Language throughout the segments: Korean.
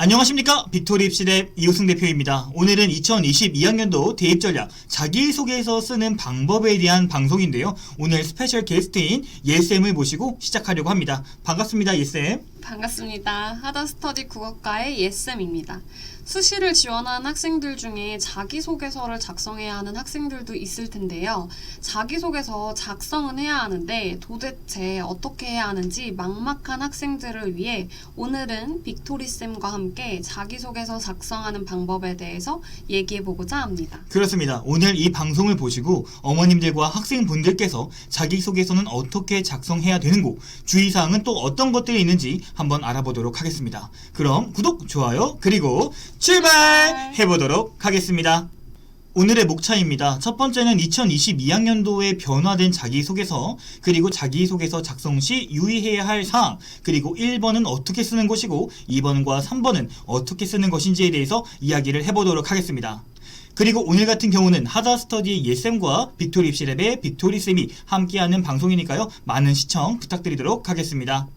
안녕하십니까, 빅토리 입시대 이호승 대표입니다. 오늘은 2022학년도 대입전략 자기소개서 쓰는 방법에 대한 방송인데요. 오늘 스페셜 게스트인 예쌤을 모시고 시작하려고 합니다. 반갑습니다, 예쌤. 반갑습니다. 하다스터디 국어과의 예쌤입니다. 수시를 지원하는 학생들 중에 자기소개서를 작성해야 하는 학생들도 있을 텐데요. 자기소개서 작성은 해야 하는데 도대체 어떻게 해야 하는지 막막한 학생들을 위해 오늘은 빅토리쌤과 함께 자기소개서 작성하는 방법에 대해서 얘기해보고자 합니다. 그렇습니다. 오늘 이 방송을 보시고 어머님들과 학생분들께서 자기소개서는 어떻게 작성해야 되는고, 주의사항은 또 어떤 것들이 있는지 한번 알아보도록 하겠습니다. 그럼 구독, 좋아요, 그리고 출발해보도록 하겠습니다. 오늘의 목차입니다. 첫 번째는 2022학년도에 변화된 자기소개서, 그리고 자기소개서 작성 시 유의해야 할 사항, 그리고 1번은 어떻게 쓰는 것이고 2번과 3번은 어떻게 쓰는 것인지에 대해서 이야기를 해보도록 하겠습니다. 그리고 오늘 같은 경우는 하다스터디의 예쌤과 빅토리 입시랩의 빅토리쌤이 함께하는 방송이니까요. 많은 시청 부탁드리도록 하겠습니다.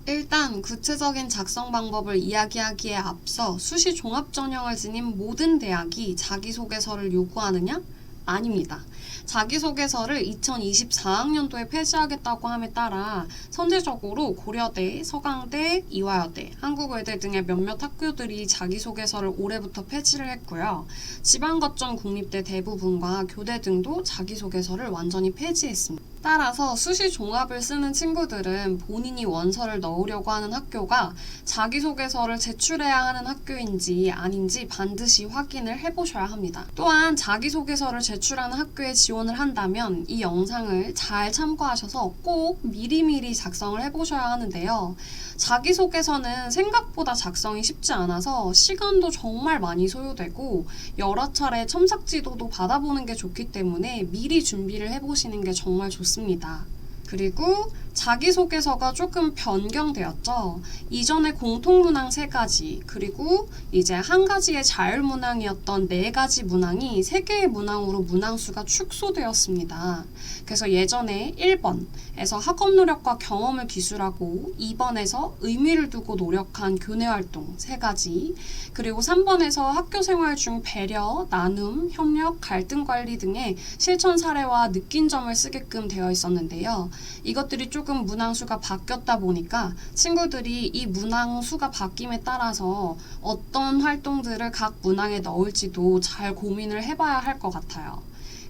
일단 구체적인 작성 방법을 이야기하기에 앞서 수시 종합 전형을 지닌 모든 대학이 자기소개서를 요구하느냐? 아닙니다. 자기소개서를 2024학년도에 폐지하겠다고 함에 따라 선제적으로 고려대, 서강대, 이화여대, 한국외대 등의 몇몇 학교들이 자기소개서를 올해부터 폐지를 했고요. 지방거점 국립대 대부분과 교대 등도 자기소개서를 완전히 폐지했습니다. 따라서 수시 종합을 쓰는 친구들은 본인이 원서를 넣으려고 하는 학교가 자기소개서를 제출해야 하는 학교인지 아닌지 반드시 확인을 해보셔야 합니다. 또한 자기소개서를 제출하는 학교에 지원을 한다면 이 영상을 잘 참고하셔서 꼭 미리미리 작성을 해보셔야 하는데요. 자기소개서는 생각보다 작성이 쉽지 않아서 시간도 정말 많이 소요되고 여러 차례 첨삭지도도 받아보는 게 좋기 때문에 미리 준비를 해보시는 게 정말 좋습니다. 그리고 자기소개서가 조금 변경되었죠. 이전에 공통문항 3가지, 그리고 이제 한 가지의 자율문항이었던 4가지 문항이 3개의 문항으로 문항수가 축소되었습니다. 그래서 예전에 1번에서 학업 노력과 경험을 기술하고 2번에서 의미를 두고 노력한 교내활동 3가지, 그리고 3번에서 학교생활 중 배려, 나눔, 협력, 갈등 관리 등의 실천 사례와 느낀 점을 쓰게끔 되어 있었는데요. 이것들이 조금 문항수가 바뀌었다 보니까 친구들이 이 문항수가 바뀜에 따라서 어떤 활동들을 각 문항에 넣을지도 잘 고민을 해봐야 할 것 같아요.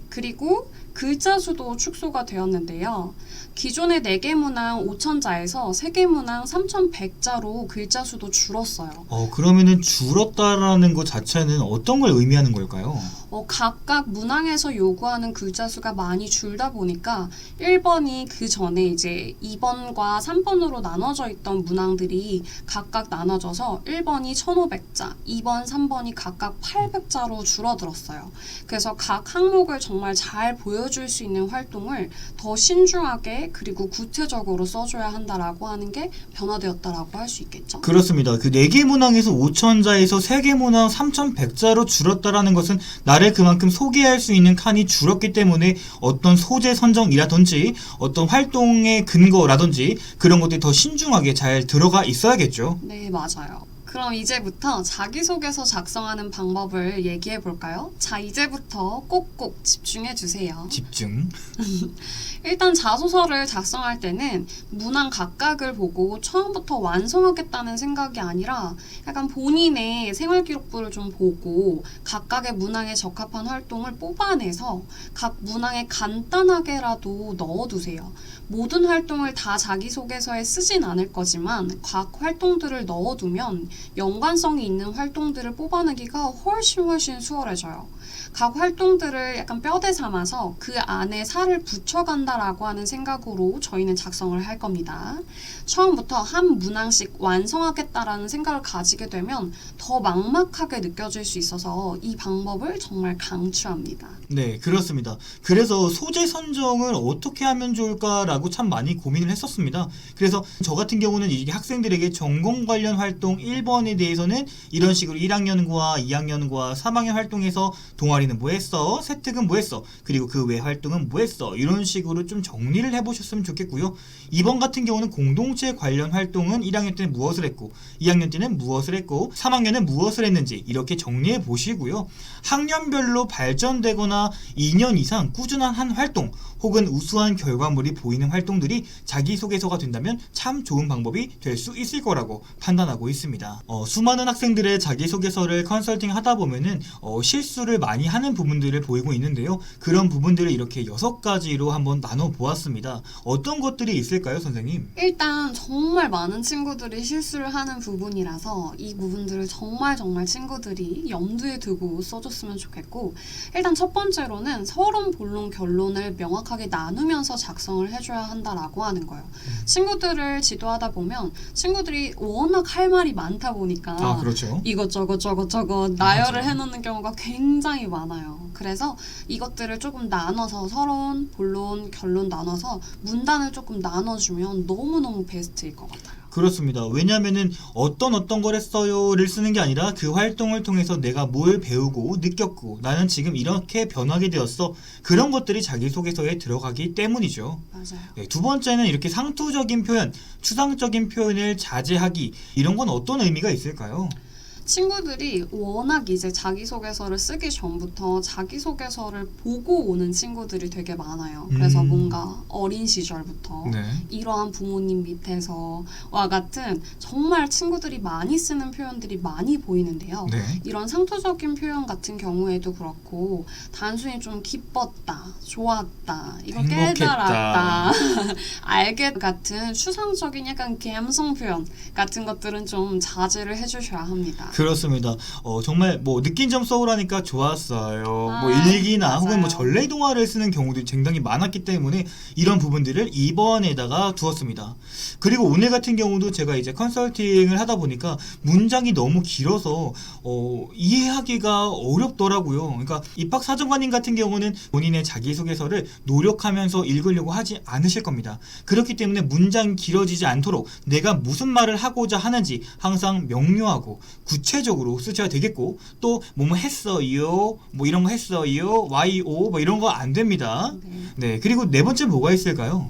그리고 글자 수도 축소가 되었는데요. 기존의 4개 문항 5,000자에서 3개 문항 3,100자로 글자 수도 줄었어요. 그러면은 줄었다라는 것 자체는 어떤 걸 의미하는 걸까요? 각각 문항에서 요구하는 글자 수가 많이 줄다 보니까 1번이 그 전에 이제 2번과 3번으로 나눠져 있던 문항들이 각각 나눠져서 1번이 1,500자, 2번, 3번이 각각 800자로 줄어들었어요. 그래서 각 항목을 정말 잘 보여줄 수 있는 활동을 더 신중하게 그리고 구체적으로 써줘야 한다라고 하는 게 변화되었다라고 할 수 있겠죠. 그렇습니다. 그 4개 문항에서 5,000자에서 3개 문항 3,100자로 줄었다라는 것은 나를 그만큼 소개할 수 있는 칸이 줄었기 때문에 어떤 소재 선정이라든지 어떤 활동의 근거라든지 그런 것들이 더 신중하게 잘 들어가 있어야겠죠. 네, 맞아요. 그럼 이제부터 자기소개서 작성하는 방법을 얘기해 볼까요? 자, 이제부터 꼭꼭 집중해 주세요. 집중. 일단 자소서를 작성할 때는 문항 각각을 보고 처음부터 완성하겠다는 생각이 아니라 약간 본인의 생활기록부를 좀 보고 각각의 문항에 적합한 활동을 뽑아내서 각 문항에 간단하게라도 넣어두세요. 모든 활동을 다 자기소개서에 쓰진 않을 거지만 각 활동들을 넣어두면 연관성이 있는 활동들을 뽑아내기가 훨씬 수월해져요. 각 활동들을 약간 뼈대 삼아서 그 안에 살을 붙여간다라고 하는 생각으로 저희는 작성을 할 겁니다. 처음부터 한 문항씩 완성하겠다라는 생각을 가지게 되면 더 막막하게 느껴질 수 있어서 이 방법을 정말 강추합니다. 네, 그렇습니다. 그래서 소재 선정을 어떻게 하면 좋을까라고 참 많이 고민을 했었습니다. 그래서 저 같은 경우는 이게 학생들에게 전공 관련 활동 1번 1번에 대해서는 이런 식으로 1학년과 2학년과 3학년 활동에서 동아리는 뭐 했어? 세특은 뭐 했어? 그리고 그 외 활동은 뭐 했어? 이런 식으로 좀 정리를 해보셨으면 좋겠고요. 2번 같은 경우는 공동체 관련 활동은 1학년 때는 무엇을 했고 2학년 때는 무엇을 했고 3학년은 무엇을 했는지 이렇게 정리해 보시고요. 학년별로 발전되거나 2년 이상 꾸준한 한 활동 혹은 우수한 결과물이 보이는 활동들이 자기소개서가 된다면 참 좋은 방법이 될 수 있을 거라고 판단하고 있습니다. 수많은 학생들의 자기소개서를 컨설팅 하다 보면은 실수를 많이 하는 부분들을 보이고 있는데요. 그런 부분들을 이렇게 6가지로 한번 나눠 보았습니다. 어떤 것들이 있을까요, 선생님? 일단 정말 많은 친구들이 실수를 하는 부분이라서 이 부분들을 정말 친구들이 염두에 두고 써줬으면 좋겠고, 일단 첫 번째로는 서론, 본론, 결론을 명확하게 나누면서 작성을 해줘야 한다라고 하는 거예요. 친구들을 지도하다 보면 친구들이 워낙 할 말이 많다 보니까 그렇죠. 이것저것 나열을 해놓는 경우가 굉장히 많아요. 그래서 이것들을 조금 나눠서 서론, 본론, 결론 나눠서 문단을 조금 나눠주면 너무너무 베스트일 것 같아요. 그렇습니다. 왜냐하면은 어떤 걸 했어요를 쓰는 게 아니라 그 활동을 통해서 내가 뭘 배우고 느꼈고 나는 지금 이렇게 변하게 되었어. 그런 것들이 자기소개서에 들어가기 때문이죠. 맞아요. 네, 두 번째는 이렇게 상투적인 표현, 추상적인 표현을 자제하기. 이런 건 어떤 의미가 있을까요? 친구들이 워낙 이제 자기소개서를 쓰기 전부터 자기소개서를 보고 오는 친구들이 되게 많아요. 그래서 뭔가 어린 시절부터 네. 이러한 부모님 밑에서와 같은 정말 친구들이 많이 쓰는 표현들이 많이 보이는데요. 네. 이런 상투적인 표현 같은 경우에도 그렇고 단순히 좀 기뻤다, 좋았다, 이거 행복했다. 깨달았다, 알게 같은 추상적인 약간 감성 표현 같은 것들은 좀 자제를 해주셔야 합니다. 그렇습니다. 정말 뭐 느낀 점 써오라니까 좋았어요. 뭐 아, 일기나 혹은 뭐 맞아요. 전래 동화를 쓰는 경우도 굉장히 많았기 때문에 이런 부분들을 2번에다가 두었습니다. 그리고 오늘 같은 경우도 제가 이제 컨설팅을 하다 보니까 문장이 너무 길어서 이해하기가 어렵더라고요. 그러니까 입학사정관님 같은 경우는 본인의 자기소개서를 노력하면서 읽으려고 하지 않으실 겁니다. 그렇기 때문에 문장이 길어지지 않도록 내가 무슨 말을 하고자 하는지 항상 명료하고 구체적으로 쓰셔야 되겠고, 또 뭐뭐 했어요, 뭐 이런 거 했어요, YO 뭐 이런 거 안 됩니다. 네, 그리고 네 번째 뭐가 있을까요?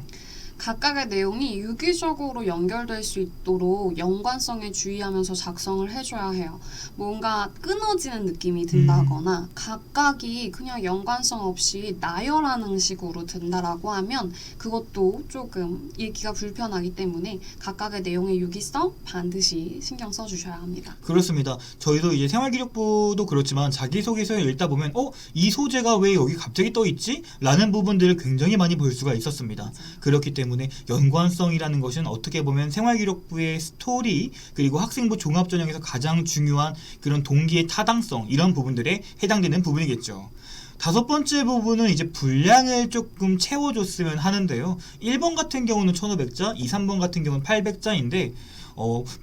각각의 내용이 유기적으로 연결될 수 있도록 연관성에 주의하면서 작성을 해줘야 해요. 뭔가 끊어지는 느낌이 든다거나 각각이 그냥 연관성 없이 나열하는 식으로 든다라고 하면 그것도 조금 읽기가 불편하기 때문에 각각의 내용의 유기성 반드시 신경 써주셔야 합니다. 그렇습니다. 저희도 이제 생활기록부도 그렇지만 자기소개서를 읽다 보면 이 소재가 왜 여기 갑자기 떠있지? 라는 부분들을 굉장히 많이 볼 수가 있었습니다. 그렇기 때문에 연관성이라는 것은 어떻게 보면 생활기록부의 스토리 그리고 학생부 종합전형에서 가장 중요한 그런 동기의 타당성 이런 부분들에 해당되는 부분이겠죠. 다섯 번째 부분은 이제 분량을 조금 채워줬으면 하는데요. 1번 같은 경우는 1500자, 2, 3번 같은 경우는 800자인데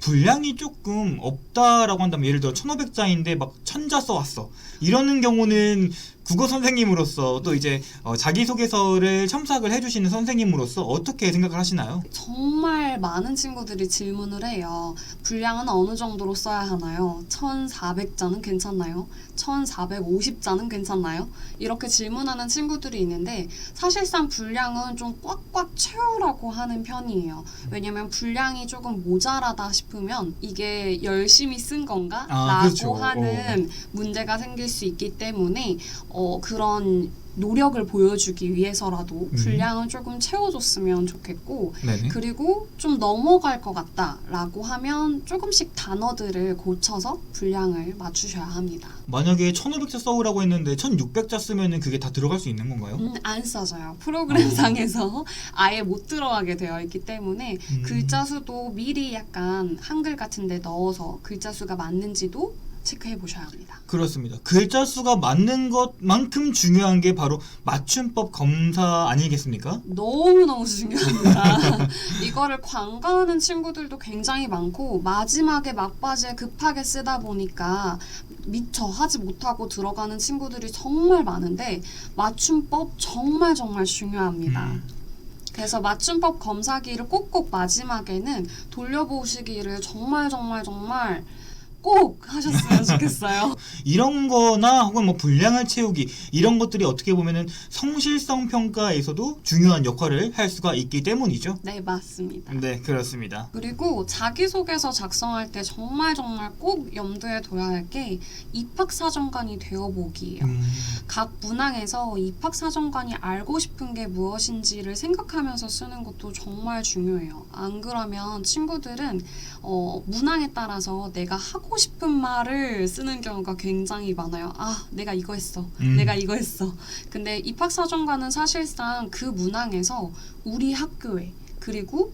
분량이 조금 없다라고 한다면 예를 들어 1500자인데 막 1000자 써왔어. 이러는 경우는 국어 선생님으로서 또 이제 자기소개서를 첨삭을 해주시는 선생님으로서 어떻게 생각을 하시나요? 정말 많은 친구들이 질문을 해요. 분량은 어느 정도로 써야 하나요? 1400자는 괜찮나요? 1450자는 괜찮나요? 이렇게 질문하는 친구들이 있는데 사실상 분량은 좀 꽉꽉 채우라고 하는 편이에요. 왜냐면 분량이 조금 모자라다 싶으면 이게 열심히 쓴 건가? 라고 그렇죠. 하는 문제가 생길 수 있기 때문에 그런 노력을 보여주기 위해서라도 분량을 조금 채워줬으면 좋겠고, 네네. 그리고 좀 넘어갈 것 같다라고 하면 조금씩 단어들을 고쳐서 분량을 맞추셔야 합니다. 만약에 1500자 써오라고 했는데 1600자 쓰면은 그게 다 들어갈 수 있는 건가요? 안 써져요. 프로그램상에서 아예 못 들어가게 되어 있기 때문에 글자 수도 미리 약간 한글 같은 데 넣어서 글자 수가 맞는지도 체크해 보셔야 합니다. 그렇습니다. 글자 수가 맞는 것만큼 중요한 게 바로 맞춤법 검사 아니겠습니까? 너무너무 중요합니다. 이거를 관과하는 친구들도 굉장히 많고 마지막에 막바지에 급하게 쓰다 보니까 미처 하지 못하고 들어가는 친구들이 정말 많은데 맞춤법 정말 중요합니다. 그래서 맞춤법 검사기를 꼭꼭 마지막에는 돌려보시기를 정말 꼭 하셨으면 좋겠어요. 이런 거나 혹은 뭐 분량을 채우기 이런 것들이 어떻게 보면은 성실성 평가에서도 중요한 역할을 할 수가 있기 때문이죠. 네, 맞습니다. 네, 그렇습니다. 그리고 자기소개서 작성할 때 정말 꼭 염두에 둬야 할 게 입학사정관이 되어보기예요. 각 문항에서 입학사정관이 알고 싶은 게 무엇인지를 생각하면서 쓰는 것도 정말 중요해요. 안 그러면 친구들은 문항에 따라서 내가 하고 싶은 말을 쓰는 경우가 굉장히 많아요. 아, 내가 이거 했어. 내가 이거 했어. 근데 입학사정관은 사실상 그 문항에서 우리 학교에 그리고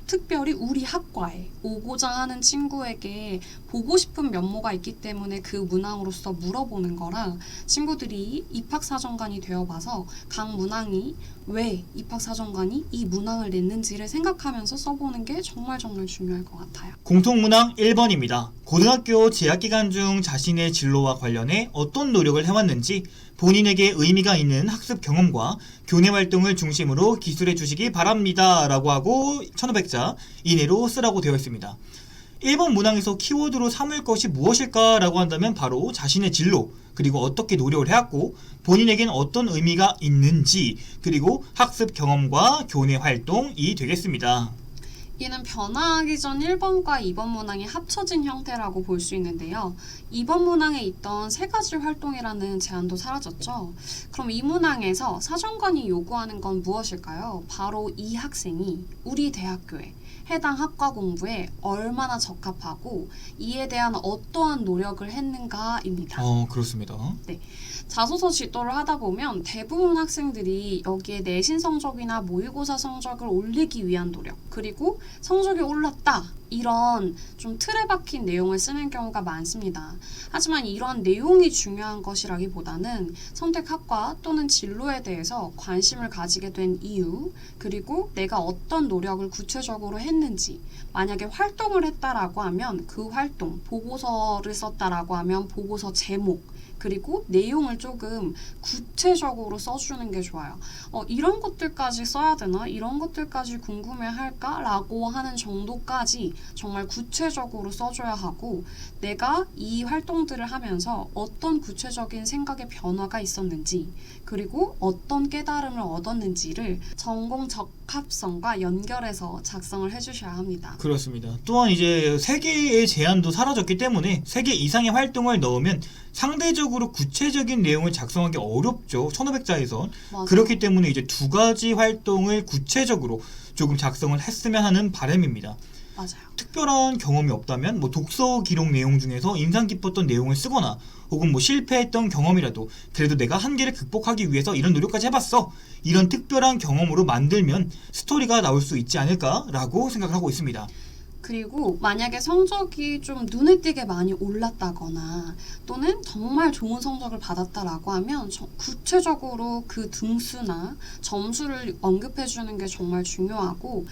특별히 우리 학과에 오고자 하는 친구에게 보고 싶은 면모가 있기 때문에 그 문항으로서 물어보는 거라 친구들이 입학사정관이 되어봐서 각 문항이 왜 입학사정관이 이 문항을 냈는지를 생각하면서 써보는 게 정말 중요할 것 같아요. 공통문항 1번입니다. 고등학교 재학기간 중 자신의 진로와 관련해 어떤 노력을 해왔는지 본인에게 의미가 있는 학습 경험과 교내 활동을 중심으로 기술해 주시기 바랍니다. 라고 하고 1500자 이내로 쓰라고 되어 있습니다. 1번 문항에서 키워드로 삼을 것이 무엇일까? 라고 한다면 바로 자신의 진로, 그리고 어떻게 노력을 해왔고 본인에겐 어떤 의미가 있는지, 그리고 학습 경험과 교내 활동이 되겠습니다. 이는 변화하기 전 1번과 2번 문항이 합쳐진 형태라고 볼 수 있는데요. 2번 문항에 있던 세 가지 활동이라는 제한도 사라졌죠. 그럼 이 문항에서 사정관이 요구하는 건 무엇일까요? 바로 이 학생이 우리 대학교에 해당 학과 공부에 얼마나 적합하고 이에 대한 어떠한 노력을 했는가입니다. 그렇습니다. 네. 자소서 지도를 하다 보면 대부분 학생들이 여기에 내신 성적이나 모의고사 성적을 올리기 위한 노력, 그리고 성적이 올랐다, 이런 좀 틀에 박힌 내용을 쓰는 경우가 많습니다. 하지만 이런 내용이 중요한 것이라기보다는 선택 학과 또는 진로에 대해서 관심을 가지게 된 이유, 그리고 내가 어떤 노력을 구체적으로 했는지, 만약에 활동을 했다라고 하면 그 활동, 보고서를 썼다라고 하면 보고서 제목, 그리고 내용을 조금 구체적으로 써주는 게 좋아요. 이런 것들까지 써야 되나? 이런 것들까지 궁금해할까? 라고 하는 정도까지 정말 구체적으로 써줘야 하고, 내가 이 활동들을 하면서 어떤 구체적인 생각의 변화가 있었는지, 그리고 어떤 깨달음을 얻었는지를 전공 적합성과 연결해서 작성을 해주셔야 합니다. 그렇습니다. 또한 이제 3개의 제한도 사라졌기 때문에 3개 이상의 활동을 넣으면 상대적으로 구체적인 내용을 작성하기 어렵죠. 1500자에선. 그렇기 때문에 이제 2가지 활동을 구체적으로 조금 작성을 했으면 하는 바람입니다. 맞아요. 특별한 경험이 없다면 뭐 독서 기록 내용 중에서 인상 깊었던 내용을 쓰거나, 혹은 뭐 실패했던 경험이라도 그래도 내가 한계를 극복하기 위해서 이런 노력까지 해봤어, 이런 특별한 경험으로 만들면 스토리가 나올 수 있지 않을까라고 생각을 하고 있습니다. 그리고 만약에 성적이 좀 눈에 띄게 많이 올랐다거나 또는 정말 좋은 성적을 받았다라고 하면 구체적으로 그 등수나 점수를 언급해 주는 게 정말 중요하고,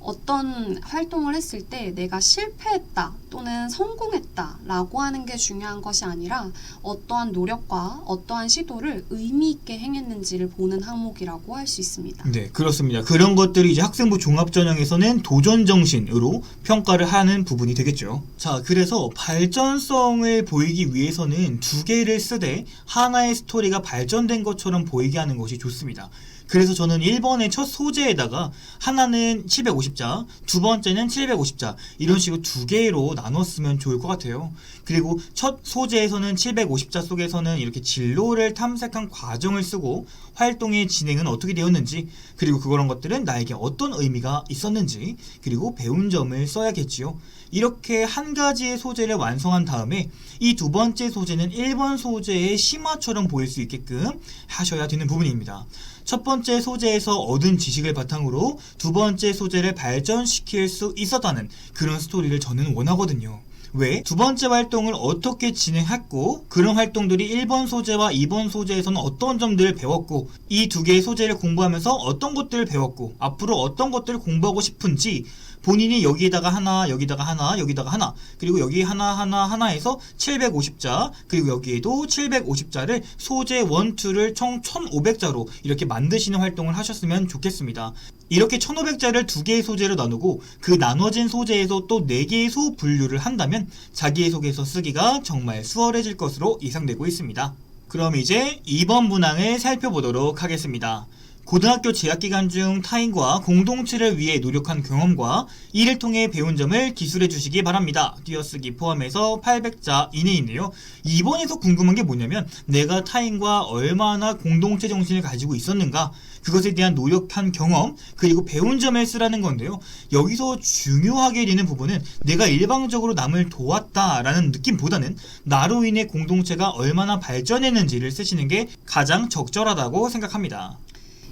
어떤 활동을 했을 때 내가 실패했다 또는 성공했다 라고 하는 게 중요한 것이 아니라 어떠한 노력과 어떠한 시도를 의미 있게 행했는지를 보는 항목이라고 할 수 있습니다. 네, 그렇습니다. 그런 것들이 이제 학생부 종합전형에서는 도전정신으로 평가를 하는 부분이 되겠죠. 자, 그래서 발전성을 보이기 위해서는 2개를 쓰되 하나의 스토리가 발전된 것처럼 보이게 하는 것이 좋습니다. 그래서 저는 1번의 첫 소재에다가 하나는 750자, 두 번째는 750자, 이런 식으로 2개로 나눴으면 좋을 것 같아요. 그리고 첫 소재에서는 750자 속에서는 이렇게 진로를 탐색한 과정을 쓰고 활동의 진행은 어떻게 되었는지, 그리고 그런 것들은 나에게 어떤 의미가 있었는지, 그리고 배운 점을 써야겠지요. 이렇게 한 가지의 소재를 완성한 다음에 이 2번째 소재는 1번 소재의 심화처럼 보일 수 있게끔 하셔야 되는 부분입니다. 첫 번째 소재에서 얻은 지식을 바탕으로 2번째 소재를 발전시킬 수 있었다는 그런 스토리를 저는 원하거든요. 왜? 2번째 활동을 어떻게 진행했고, 그런 활동들이 1번 소재와 2번 소재에서는 어떤 점들을 배웠고, 이 2개의 소재를 공부하면서 어떤 것들을 배웠고, 앞으로 어떤 것들을 공부하고 싶은지, 본인이 여기에다가 하나, 여기다가 하나, 여기다가 하나, 그리고 여기 하나에서 750자, 그리고 여기에도 750자를 소재 1, 2를 총 1500자로 이렇게 만드시는 활동을 하셨으면 좋겠습니다. 이렇게 1500자를 2개의 소재로 나누고 그 나눠진 소재에서 또 4개의 소분류를 한다면 자기소개서 쓰기가 정말 수월해질 것으로 예상되고 있습니다. 그럼 이제 2번 문항을 살펴보도록 하겠습니다. 고등학교 재학기간 중 타인과 공동체를 위해 노력한 경험과 이를 통해 배운 점을 기술해 주시기 바랍니다. 띄어쓰기 포함해서 800자 이내인데요. 2번에서 궁금한 게 뭐냐면 내가 타인과 얼마나 공동체 정신을 가지고 있었는가, 그것에 대한 노력한 경험, 그리고 배운 점을 쓰라는 건데요. 여기서 중요하게 되는 부분은 내가 일방적으로 남을 도왔다라는 느낌보다는 나로 인해 공동체가 얼마나 발전했는지를 쓰시는 게 가장 적절하다고 생각합니다.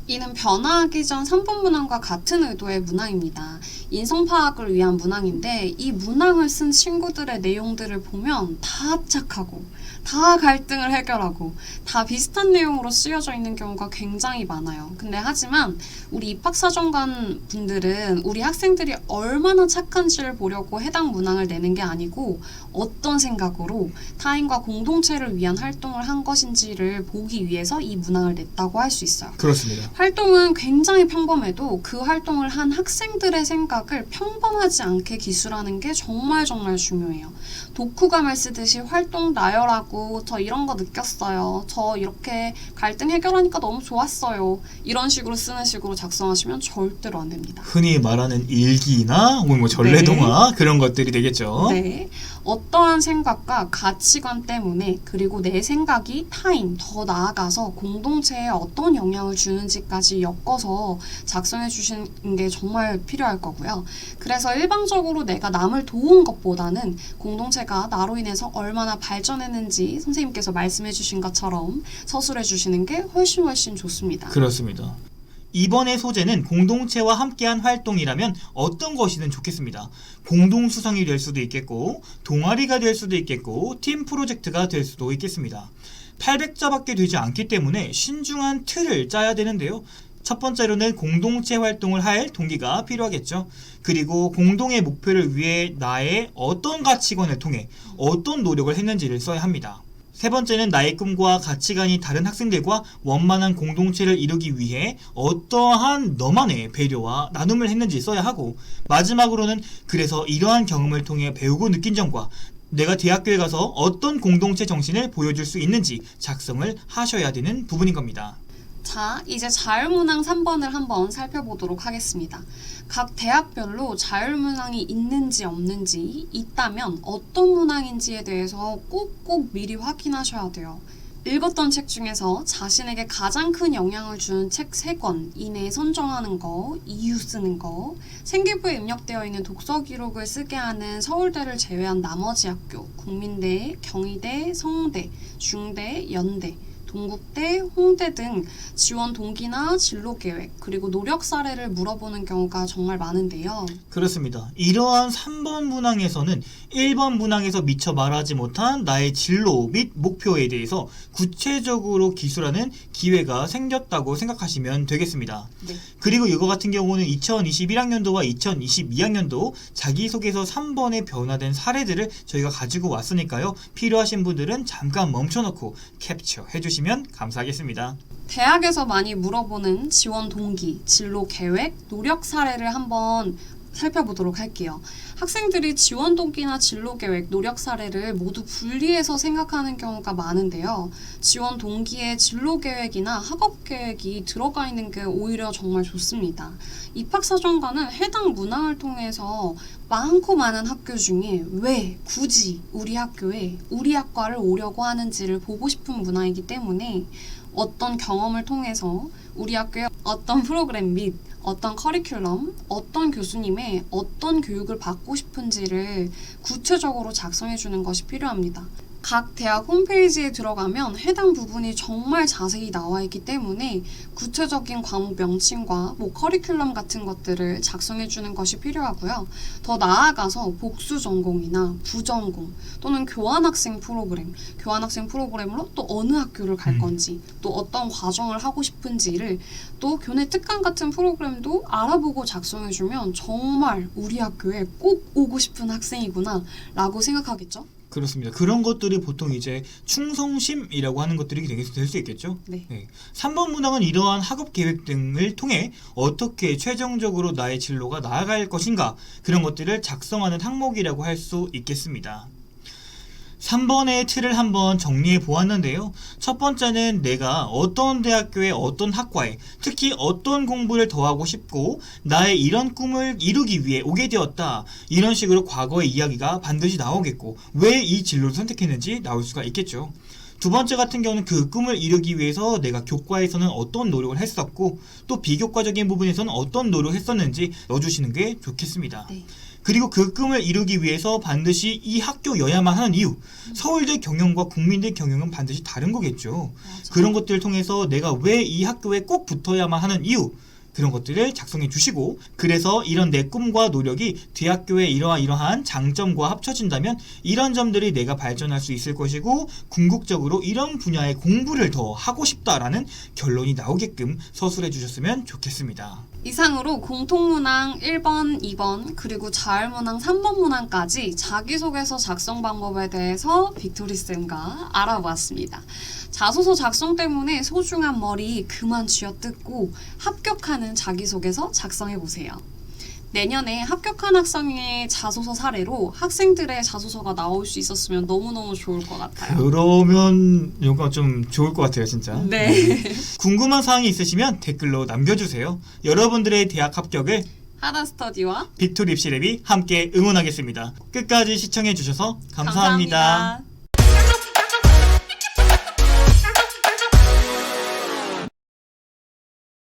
이는 변화하기 전 3번 문항과 같은 의도의 문항입니다. 인성 파악을 위한 문항인데 이 문항을 쓴 친구들의 내용들을 보면 다 합작하고 다 갈등을 해결하고 다 비슷한 내용으로 쓰여져 있는 경우가 굉장히 많아요. 근데 하지만 우리 입학사정관 분들은 우리 학생들이 얼마나 착한지를 보려고 해당 문항을 내는 게 아니고 어떤 생각으로 타인과 공동체를 위한 활동을 한 것인지를 보기 위해서 이 문항을 냈다고 할 수 있어요. 그렇습니다. 활동은 굉장히 평범해도 그 활동을 한 학생들의 생각을 평범하지 않게 기술하는 게 정말 중요해요. 독후감을 쓰듯이 활동 나열하고 저 이런 거 느꼈어요. 저 이렇게 갈등 해결하니까 너무 좋았어요. 이런 식으로 쓰는 식으로 작성하시면 절대로 안 됩니다. 흔히 말하는 일기나 뭐 전래동화 그런 것들이 되겠죠. 네. 어떠한 생각과 가치관 때문에 그리고 내 생각이 타인, 더 나아가서 공동체에 어떤 영향을 주는지까지 엮어서 작성해 주시는 게 정말 필요할 거고요. 그래서 일방적으로 내가 남을 도운 것보다는 공동체가 나로 인해서 얼마나 발전했는지 선생님께서 말씀해 주신 것처럼 서술해 주시는 게 훨씬 좋습니다. 그렇습니다. 이번의 소재는 공동체와 함께한 활동이라면 어떤 것이든 좋겠습니다. 공동수상이 될 수도 있겠고 동아리가 될 수도 있겠고 팀 프로젝트가 될 수도 있겠습니다. 800자밖에 되지 않기 때문에 신중한 틀을 짜야 되는데요. 첫 번째로는 공동체 활동을 할 동기가 필요하겠죠. 그리고 공동의 목표를 위해 나의 어떤 가치관을 통해 어떤 노력을 했는지를 써야 합니다. 세 번째는 나의 꿈과 가치관이 다른 학생들과 원만한 공동체를 이루기 위해 어떠한 너만의 배려와 나눔을 했는지 써야 하고, 마지막으로는 그래서 이러한 경험을 통해 배우고 느낀 점과 내가 대학교에 가서 어떤 공동체 정신을 보여줄 수 있는지 작성을 하셔야 되는 부분인 겁니다. 자, 이제 자율문항 3번을 한번 살펴보도록 하겠습니다. 각 대학별로 자율문항이 있는지 없는지, 있다면 어떤 문항인지에 대해서 꼭 미리 확인하셔야 돼요. 읽었던 책 중에서 자신에게 가장 큰 영향을 주는 책 3권 이내에 선정하는 거, 이유 쓰는 거, 생기부에 입력되어 있는 독서 기록을 쓰게 하는 서울대를 제외한 나머지 학교, 국민대, 경희대, 성대, 중대, 연대, 동국대, 홍대 등 지원 동기나 진로 계획, 그리고 노력 사례를 물어보는 경우가 정말 많은데요. 그렇습니다. 이러한 3번 문항에서는 1번 문항에서 미처 말하지 못한 나의 진로 및 목표에 대해서 구체적으로 기술하는 기회가 생겼다고 생각하시면 되겠습니다. 네. 그리고 이거 같은 경우는 2021학년도와 2022학년도 자기소개서 3번에 변화된 사례들을 저희가 가지고 왔으니까요. 필요하신 분들은 잠깐 멈춰놓고 캡처 해주시면 감사하겠습니다. 대학에서 많이 물어보는 지원 동기, 진로 계획, 노력 사례를 한번 살펴보도록 할게요. 학생들이 지원 동기나 진로 계획, 노력 사례를 모두 분리해서 생각하는 경우가 많은데요. 지원 동기에 진로 계획이나 학업 계획이 들어가 있는 게 오히려 정말 좋습니다. 입학사정관은 해당 문항을 통해서 많고 많은 학교 중에 왜 굳이 우리 학교에 우리 학과를 오려고 하는지를 보고 싶은 문항이기 때문에 어떤 경험을 통해서 우리 학교에 어떤 프로그램 및 어떤 커리큘럼, 어떤 교수님의 어떤 교육을 받고 싶은지를 구체적으로 작성해 주는 것이 필요합니다. 각 대학 홈페이지에 들어가면 해당 부분이 정말 자세히 나와 있기 때문에 구체적인 과목 명칭과 커리큘럼 같은 것들을 작성해 주는 것이 필요하고요. 더 나아가서 복수 전공이나 부전공 또는 교환학생 프로그램으로 또 어느 학교를 갈 건지, 또 어떤 과정을 하고 싶은지를, 또 교내 특강 같은 프로그램도 알아보고 작성해 주면 정말 우리 학교에 꼭 오고 싶은 학생이구나 라고 생각하겠죠? 그렇습니다. 그런 것들이 보통 이제 충성심이라고 하는 것들이 될 수 있겠죠. 네. 3번 문항은 이러한 학업 계획 등을 통해 어떻게 최종적으로 나의 진로가 나아갈 것인가 그런 것들을 작성하는 항목이라고 할 수 있겠습니다. 3번의 틀을 한번 정리해 보았는데요. 첫 번째는 내가 어떤 대학교에 어떤 학과에 특히 어떤 공부를 더 하고 싶고 나의 이런 꿈을 이루기 위해 오게 되었다. 이런 식으로 과거의 이야기가 반드시 나오겠고 왜 이 진로를 선택했는지 나올 수가 있겠죠. 두 번째 같은 경우는 그 꿈을 이루기 위해서 내가 교과에서는 어떤 노력을 했었고 또 비교과적인 부분에서는 어떤 노력을 했었는지 넣어주시는 게 좋겠습니다. 네. 그리고 그 꿈을 이루기 위해서 반드시 이 학교여야만 하는 이유 서울대 경영과 국민대 경영은 반드시 다른 거겠죠. 맞아. 그런 것들을 통해서 내가 왜 이 학교에 꼭 붙어야만 하는 이유 그런 것들을 작성해 주시고 그래서 이런 내 꿈과 노력이 대학교의 이러한 장점과 합쳐진다면 이런 점들이 내가 발전할 수 있을 것이고 궁극적으로 이런 분야의 공부를 더 하고 싶다라는 결론이 나오게끔 서술해 주셨으면 좋겠습니다. 이상으로 공통문항 1번, 2번, 그리고 자율문항 3번 문항까지 자기소개서 작성 방법에 대해서 빅토리쌤과 알아보았습니다. 자소서 작성 때문에 소중한 머리 그만 쥐어뜯고 합격하는 자기소개서 작성해보세요. 내년에 합격한 학생의 자소서 사례로 학생들의 자소서가 나올 수 있었으면 너무너무 좋을 것 같아요. 그러면 이거 좀 좋을 것 같아요, 진짜. 네. 궁금한 사항이 있으시면 댓글로 남겨주세요. 여러분들의 대학 합격을 하다스터디와 빅토리 입시랩이 함께 응원하겠습니다. 끝까지 시청해주셔서 감사합니다.